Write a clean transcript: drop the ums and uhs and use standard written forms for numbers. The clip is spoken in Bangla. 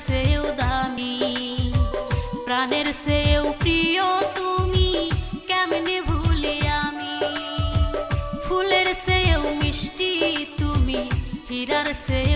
চেয়েও দামি, প্রাণের চেয়েও প্রিয় তুমি, কেমনে ভুলি আমি। ফুলের চেয়েও মিষ্টি তুমি, হীরার চেয়ে